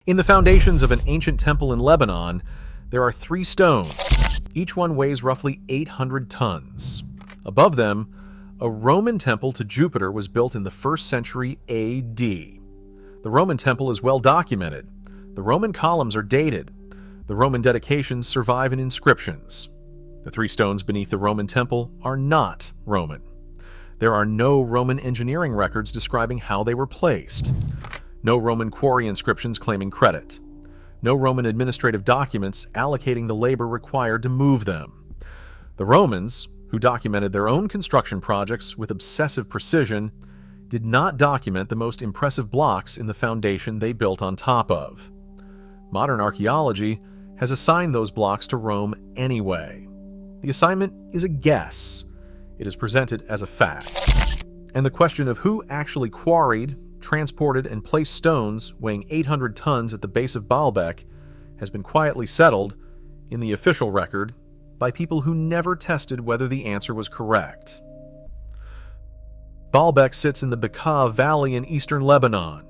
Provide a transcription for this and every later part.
In the foundations of an ancient temple in Lebanon, there are 3 stones. Each one weighs roughly 800 tons. Above them, a Roman temple to Jupiter was built in the 1st century AD. The Roman temple is well documented. The Roman columns are dated. The Roman dedications survive in inscriptions. The 3 stones beneath the Roman temple are not Roman. There are no Roman engineering records describing how they were placed. No Roman quarry inscriptions claiming credit. No Roman administrative documents allocating the labor required to move them. The Romans, who documented their own construction projects with obsessive precision, did not document the most impressive blocks in the foundation they built on top of. Modern archaeology has assigned those blocks to Rome anyway. The assignment is a guess. It is presented as a fact. And the question of who actually quarried, transported, and placed stones weighing 800 tons at the base of Baalbek has been quietly settled, in the official record, by people who never tested whether the answer was correct. Baalbek sits in the Bekaa Valley in eastern Lebanon.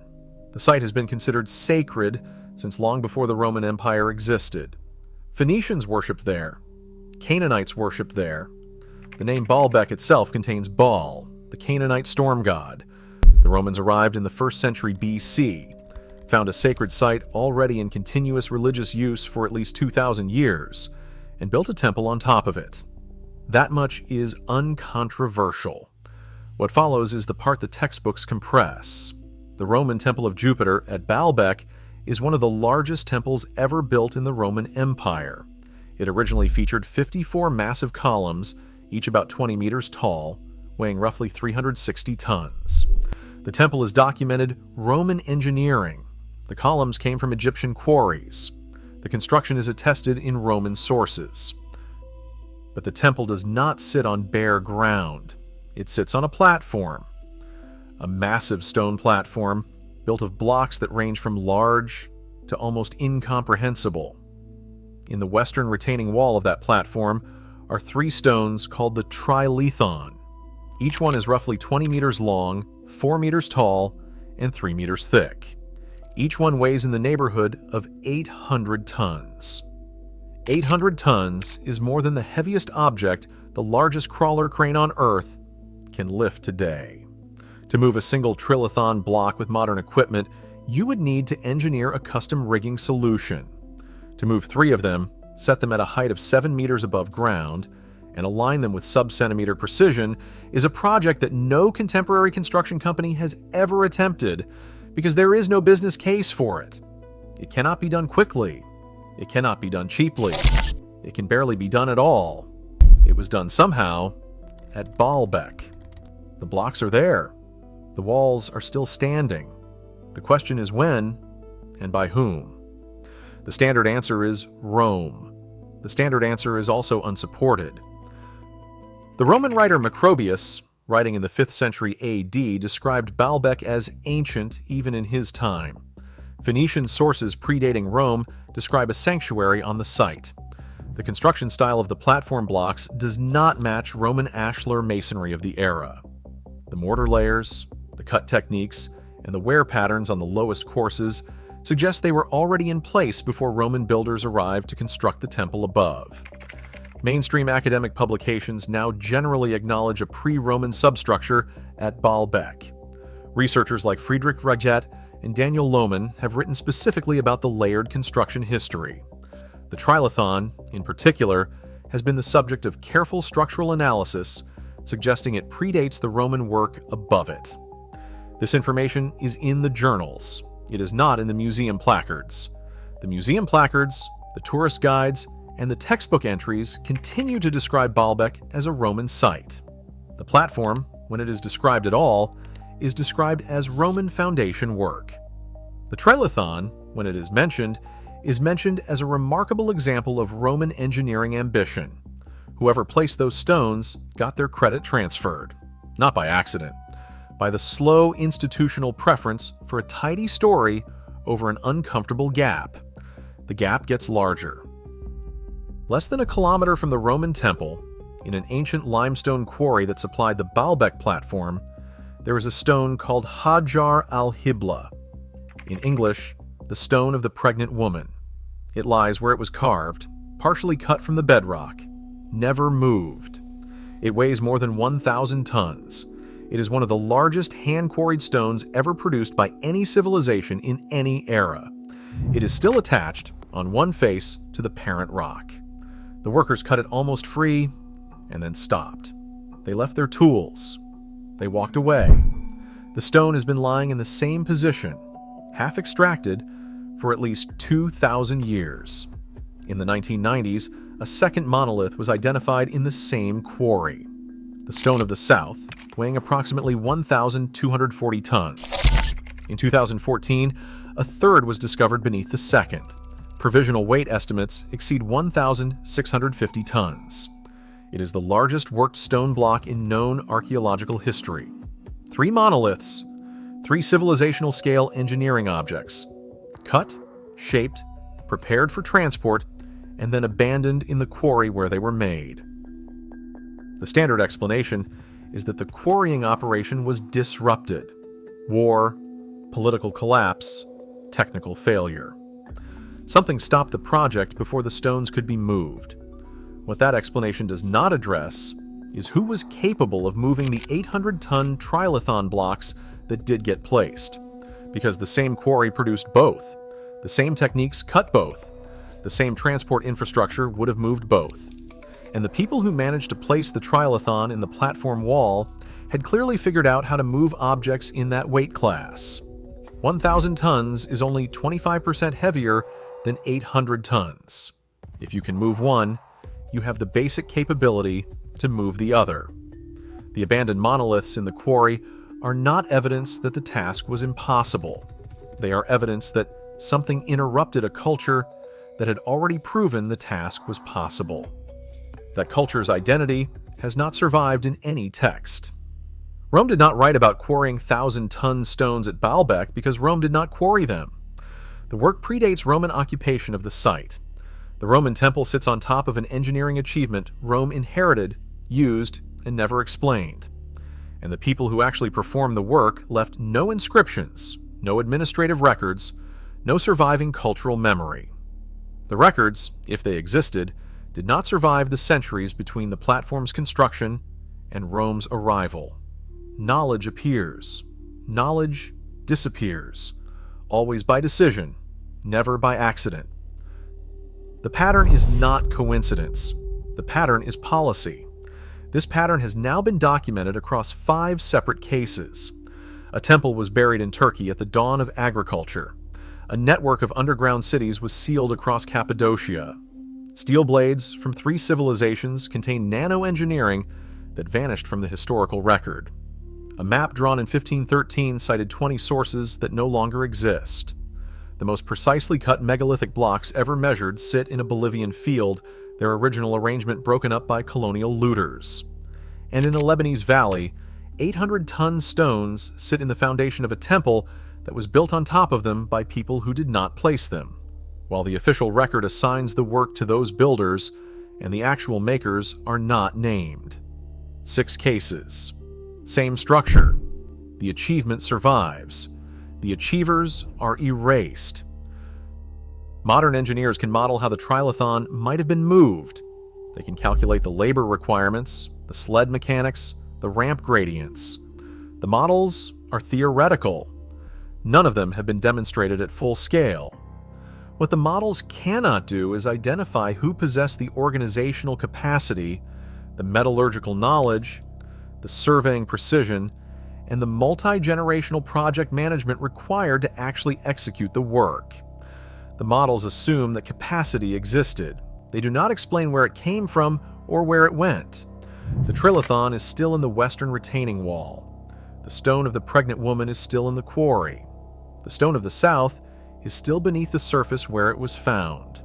The site has been considered sacred since long before the Roman Empire existed. Phoenicians worshipped there. Canaanites worshipped there. The name Baalbek itself contains Baal, the Canaanite storm god. The Romans arrived in the 1st century BC, found a sacred site already in continuous religious use for at least 2,000 years, and built a temple on top of it. That much is uncontroversial. What follows is the part the textbooks compress. The Roman Temple of Jupiter at Baalbek is one of the largest temples ever built in the Roman Empire. It originally featured 54 massive columns, each about 20 meters tall, weighing roughly 360 tons. The temple is documented Roman engineering. The columns came from Egyptian quarries. The construction is attested in Roman sources. But the temple does not sit on bare ground. It sits on a platform. A massive stone platform built of blocks that range from large to almost incomprehensible. In the western retaining wall of that platform are 3 stones called the Trilithon. Each one is roughly 20 meters long, 4 meters tall, and 3 meters thick. Each one weighs in the neighborhood of 800 tons. 800 tons is more than the heaviest object the largest crawler crane on Earth can lift today. To move a single Trilithon block with modern equipment, you would need to engineer a custom rigging solution. To move 3 of them, set them at a height of 7 meters above ground, and align them with sub-centimeter precision is a project that no contemporary construction company has ever attempted because there is no business case for it. It cannot be done quickly. It cannot be done cheaply. It can barely be done at all. It was done somehow at Baalbek. The blocks are there. The walls are still standing. The question is when and by whom. The standard answer is Rome. The standard answer is also unsupported. The Roman writer Macrobius, writing in the 5th century AD, described Baalbek as ancient even in his time. Phoenician sources predating Rome describe a sanctuary on the site. The construction style of the platform blocks does not match Roman ashlar masonry of the era. The mortar layers, the cut techniques, and the wear patterns on the lowest courses suggest they were already in place before Roman builders arrived to construct the temple above. Mainstream academic publications now generally acknowledge a pre-Roman substructure at Baalbek. Researchers like Friedrich Raget and Daniel Lohmann have written specifically about the layered construction history. The Trilithon, in particular, has been the subject of careful structural analysis, suggesting it predates the Roman work above it. This information is in the journals. It is not in the museum placards. The museum placards, the tourist guides, and the textbook entries continue to describe Baalbek as a Roman site. The platform, when it is described at all, is described as Roman foundation work. The Trilithon, when it is mentioned as a remarkable example of Roman engineering ambition. Whoever placed those stones got their credit transferred, not by accident, by the slow institutional preference for a tidy story over an uncomfortable gap. The gap gets larger. Less than a kilometer from the Roman temple, in an ancient limestone quarry that supplied the Baalbek platform, there is a stone called Hajar al-Hibla. In English, the stone of the pregnant woman. It lies where it was carved, partially cut from the bedrock, never moved. It weighs more than 1,000 tons. It is one of the largest hand-quarried stones ever produced by any civilization in any era. It is still attached, on one face, to the parent rock. The workers cut it almost free, and then stopped. They left their tools. They walked away. The stone has been lying in the same position, half extracted, for at least 2,000 years. In the 1990s, a second monolith was identified in the same quarry. The stone of the South, weighing approximately 1,240 tons. In 2014, a third was discovered beneath the second. Provisional weight estimates exceed 1,650 tons. It is the largest worked stone block in known archaeological history. 3 monoliths, 3 civilizational scale engineering objects, cut, shaped, prepared for transport, and then abandoned in the quarry where they were made. The standard explanation is that the quarrying operation was disrupted. War, political collapse, technical failure. Something stopped the project before the stones could be moved. What that explanation does not address is who was capable of moving the 800-ton Trilithon blocks that did get placed, because the same quarry produced both. The same techniques cut both. The same transport infrastructure would have moved both. And the people who managed to place the Trilithon in the platform wall had clearly figured out how to move objects in that weight class. 1,000 tons is only 25% heavier than 800 tons. If you can move one, you have the basic capability to move the other. The abandoned monoliths in the quarry are not evidence that the task was impossible. They are evidence that something interrupted a culture that had already proven the task was possible. That culture's identity has not survived in any text. Rome did not write about quarrying 1,000-ton stones at Baalbek because Rome did not quarry them. The work predates Roman occupation of the site. The Roman temple sits on top of an engineering achievement Rome inherited, used, and never explained. And the people who actually performed the work left no inscriptions, no administrative records, no surviving cultural memory. The records, if they existed, did not survive the centuries between the platform's construction and Rome's arrival. Knowledge appears. Knowledge disappears. Always by decision, never by accident. The pattern is not coincidence. The pattern is policy. This pattern has now been documented across 5 separate cases. A temple was buried in Turkey at the dawn of agriculture. A network of underground cities was sealed across Cappadocia. Steel blades from 3 civilizations contain nano-engineering that vanished from the historical record. A map drawn in 1513 cited 20 sources that no longer exist. The most precisely cut megalithic blocks ever measured sit in a Bolivian field, their original arrangement broken up by colonial looters. And in a Lebanese valley, 800-ton stones sit in the foundation of a temple that was built on top of them by people who did not place them, while the official record assigns the work to those builders and the actual makers are not named. 6 cases. Same structure. The achievement survives. The achievers are erased. Modern engineers can model how the Trilithon might have been moved. They can calculate the labor requirements, the sled mechanics, the ramp gradients. The models are theoretical. None of them have been demonstrated at full scale. What the models cannot do is identify who possessed the organizational capacity, the metallurgical knowledge, the surveying precision, and the multi-generational project management required to actually execute the work. The models assume that capacity existed. They do not explain where it came from or where it went. The Trilithon is still in the western retaining wall. The stone of the pregnant woman is still in the quarry. The stone of the south is still beneath the surface where it was found.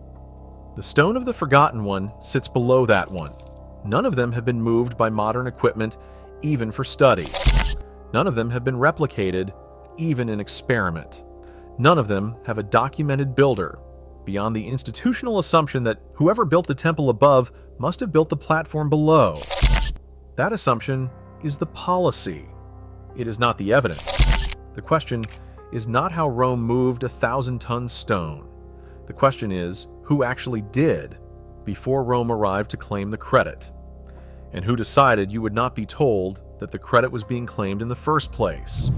The stone of the forgotten one sits below that one. None of them have been moved by modern equipment, even for study. None of them have been replicated, even in experiment. None of them have a documented builder, beyond the institutional assumption that whoever built the temple above must have built the platform below. That assumption is the policy. It is not the evidence. The question is not how Rome moved a 1,000-ton stone. The question is, who actually did before Rome arrived to claim the credit? And who decided you would not be told that the credit was being claimed in the first place?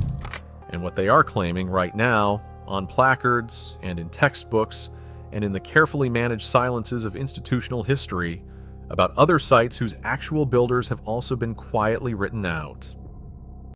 And what they are claiming right now, on placards and in textbooks and in the carefully managed silences of institutional history, about other sites whose actual builders have also been quietly written out.